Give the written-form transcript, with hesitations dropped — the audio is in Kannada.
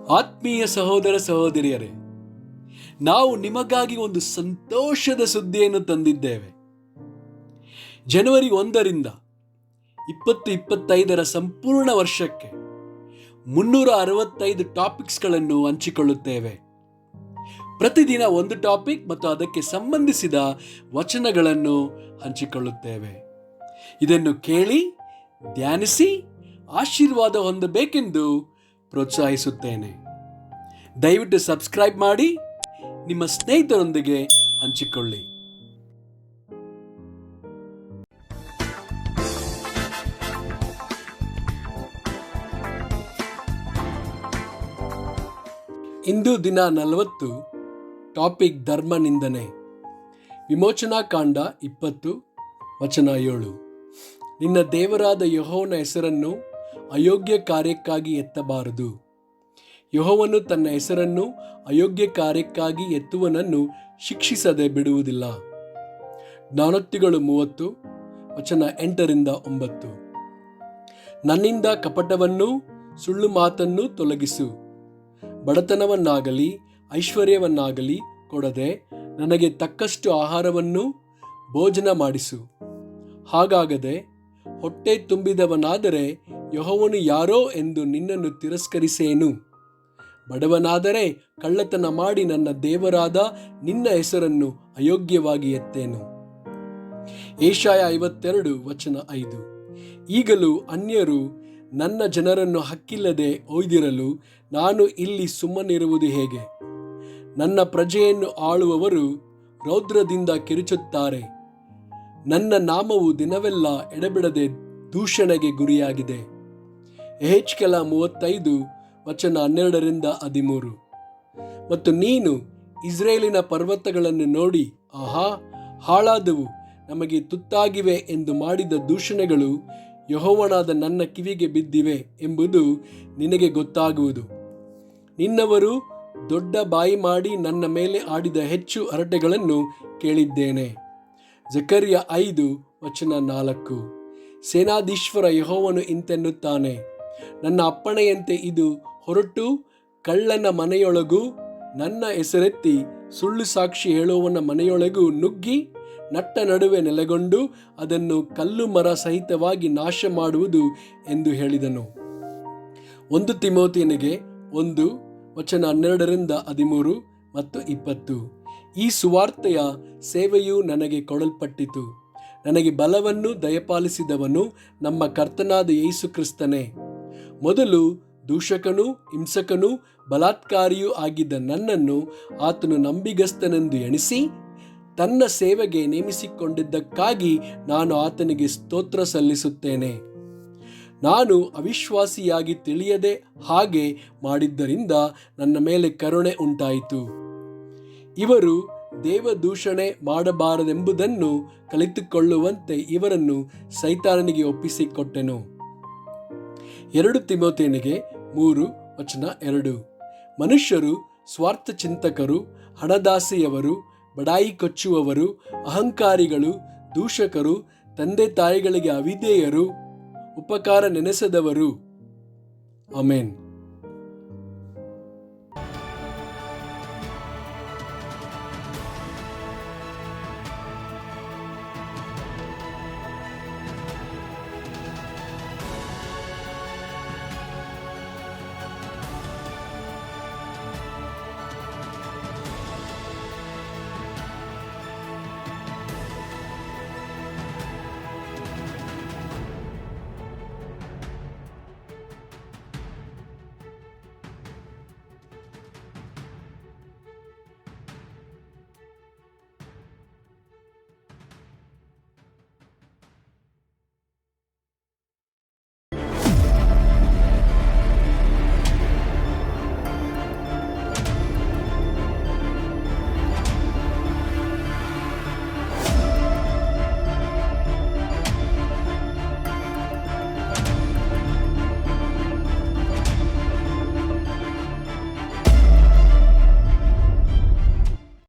ಆತ್ಮೀಯ ಸಹೋದರ ಸಹೋದರಿಯರೇ, ನಾವು ನಿಮಗಾಗಿ ಒಂದು ಸಂತೋಷದ ಸುದ್ದಿಯನ್ನು ತಂದಿದ್ದೇವೆ. ಜನವರಿ 1ರಿಂದ 2025 ಸಂಪೂರ್ಣ ವರ್ಷಕ್ಕೆ 365 ಟಾಪಿಕ್ಸ್ಗಳನ್ನು ಹಂಚಿಕೊಳ್ಳುತ್ತೇವೆ. ಪ್ರತಿದಿನ ಒಂದು ಟಾಪಿಕ್ ಮತ್ತು ಅದಕ್ಕೆ ಸಂಬಂಧಿಸಿದ ವಚನಗಳನ್ನು ಹಂಚಿಕೊಳ್ಳುತ್ತೇವೆ. ಇದನ್ನು ಕೇಳಿ ಧ್ಯಾನಿಸಿ ಆಶೀರ್ವಾದ ಹೊಂದಬೇಕೆಂದು ಪ್ರೋತ್ಸಾಹಿಸುತ್ತೇನೆ. ದಯವಿಟ್ಟು ಸಬ್ಸ್ಕ್ರೈಬ್ ಮಾಡಿ ನಿಮ್ಮ ಸ್ನೇಹಿತರೊಂದಿಗೆ ಹಂಚಿಕೊಳ್ಳಿ. ಇಂದು ದಿನ 40, ಟಾಪಿಕ್ ಧರ್ಮ ನಿಂದನೆ. ವಿಮೋಚನಾ ಕಾಂಡ 20 ವಚನ 7. ನಿನ್ನ ದೇವರಾದ ಯೆಹೋವನ ಹೆಸರನ್ನು ಅಯೋಗ್ಯ ಕಾರ್ಯಕ್ಕಾಗಿ ಎತ್ತಬಾರದು. ಯೆಹೋವನು ತನ್ನ ಹೆಸರನ್ನು ಅಯೋಗ್ಯ ಕಾರ್ಯಕ್ಕಾಗಿ ಎತ್ತುವನನ್ನು ಶಿಕ್ಷಿಸದೆ ಬಿಡುವುದಿಲ್ಲ. ಜ್ಞಾನೋಕ್ತಿಗಳು 30 ವಚನ 8ರಿಂದ 9. ನನ್ನಿಂದ ಕಪಟವನ್ನೂ ಸುಳ್ಳು ಮಾತನ್ನು ತೊಲಗಿಸು. ಬಡತನವನ್ನಾಗಲಿ ಐಶ್ವರ್ಯವನ್ನಾಗಲಿ ಕೊಡದೆ ನನಗೆ ತಕ್ಕಷ್ಟು ಆಹಾರವನ್ನು ಭೋಜನ ಮಾಡಿಸು. ಹಾಗಾಗದೆ ಹೊಟ್ಟೆ ತುಂಬಿದವನಾದರೆ ಯೆಹೋವನು ಯಾರೋ ಎಂದು ನಿನ್ನನ್ನು ತಿರಸ್ಕರಿಸೇನು. ಬಡವನಾದರೆ ಕಳ್ಳತನ ಮಾಡಿ ನನ್ನ ದೇವರಾದ ನಿನ್ನ ಹೆಸರನ್ನು ಅಯೋಗ್ಯವಾಗಿ ಎತ್ತೇನು. ಏಷಾಯ 52 ವಚನ 5. ಈಗಲೂ ಅನ್ಯರು ನನ್ನ ಜನರನ್ನು ಹಕ್ಕಿಲ್ಲದೆ ಒಯ್ದಿರಲು ನಾನು ಇಲ್ಲಿ ಸುಮ್ಮನಿರುವುದು ಹೇಗೆ? ನನ್ನ ಪ್ರಜೆಯನ್ನು ಆಳುವವರು ರೌದ್ರದಿಂದ ಕಿರುಚುತ್ತಾರೆ. ನನ್ನ ನಾಮವು ದಿನವೆಲ್ಲ ಎಡೆಬಿಡದೆ ದೂಷಣೆಗೆ ಗುರಿಯಾಗಿದೆ. ಯೆಹೆಜ್ಕೇಲ 35 ವಚನ 12ರಿಂದ 13. ಮತ್ತು ನೀನು ಇಸ್ರೇಲಿನ ಪರ್ವತಗಳನ್ನು ನೋಡಿ, ಆಹಾ, ಹಾಳಾದವು, ನಮಗೆ ತುತ್ತಾಗಿವೆ ಎಂದು ಮಾಡಿದ ದೂಷಣೆಗಳು ಯೆಹೋವನಾದ ನನ್ನ ಕಿವಿಗೆ ಬಿದ್ದಿವೆ ಎಂಬುದು ನಿನಗೆ ಗೊತ್ತಾಗುವುದು. ನಿನ್ನವರು ದೊಡ್ಡ ಬಾಯಿ ಮಾಡಿ ನನ್ನ ಮೇಲೆ ಆಡಿದ ಹೆಚ್ಚು ಹರಟೆಗಳನ್ನು ಕೇಳಿದ್ದೇನೆ. ಜಕರ್ಯ 5 ವಚನ 4. ಸೇನಾಧೀಶ್ವರ ಯೆಹೋವನು ಇಂತೆನ್ನುತ್ತಾನೆ, ನನ್ನ ಅಪ್ಪಣೆಯಂತೆ ಇದು ಹೊರಟು ಕಳ್ಳನ ಮನೆಯೊಳಗೂ ನನ್ನ ಹೆಸರೆತ್ತಿ ಸುಳ್ಳು ಸಾಕ್ಷಿ ಹೇಳುವವನ ಮನೆಯೊಳಗೂ ನುಗ್ಗಿ ನಟ್ಟ ನಡುವೆ ನೆಲೆಗೊಂಡು ಅದನ್ನು ಕಲ್ಲು ಮರ ಸಹಿತವಾಗಿ ನಾಶ ಮಾಡುವುದು ಎಂದು ಹೇಳಿದನು. 1 ತಿಮೋಥೆಯನಿಗೆ 1 ವಚನ 12ರಿಂದ 13 ಮತ್ತು 20. ಈ ಸುವಾರ್ತೆಯ ಸೇವೆಯು ನನಗೆ ಕೊಡಲ್ಪಟ್ಟಿತು. ನನಗೆ ಬಲವನ್ನು ದಯಪಾಲಿಸಿದವನು ನಮ್ಮ ಕರ್ತನಾದ ಯೇಸು ಕ್ರಿಸ್ತನೇ. ಮೊದಲು ದೂಷಕನೂ ಹಿಂಸಕನೂ ಬಲಾತ್ಕಾರಿಯೂ ಆಗಿದ್ದ ನನ್ನನ್ನು ಆತನು ನಂಬಿಗಸ್ತನೆಂದು ಎಣಿಸಿ ತನ್ನ ಸೇವೆಗೆ ನೇಮಿಸಿಕೊಂಡಿದ್ದಕ್ಕಾಗಿ ನಾನು ಆತನಿಗೆ ಸ್ತೋತ್ರ ಸಲ್ಲಿಸುತ್ತೇನೆ. ನಾನು ಅವಿಶ್ವಾಸಿಯಾಗಿ ತಿಳಿಯದೆ ಹಾಗೆ ಮಾಡಿದ್ದರಿಂದ ನನ್ನ ಮೇಲೆ ಕರುಣೆ ಉಂಟಾಯಿತು. ಇವರು ದೇವದೂಷಣೆ ಮಾಡಬಾರದೆಂಬುದನ್ನು ಕಲಿತುಕೊಳ್ಳುವಂತೆ ಇವರನ್ನು ಸೈತಾನನಿಗೆ ಒಪ್ಪಿಸಿಕೊಟ್ಟೆನು. 2 ತಿಮೋಥೆಯನಿಗೆ 3 ವಚನ 2. ಮನುಷ್ಯರು ಸ್ವಾರ್ಥ ಚಿಂತಕರು, ಹಣದಾಸೆಯವರು, ಬಡಾಯಿ ಕೊಚ್ಚುವವರು, ಅಹಂಕಾರಿಗಳು, ದೂಷಕರು, ತಂದೆ ತಾಯಿಗಳಿಗೆ ಅವಿಧೇಯರು, ಉಪಕಾರ ನೆನೆಸದವರು. ಆಮೆನ್.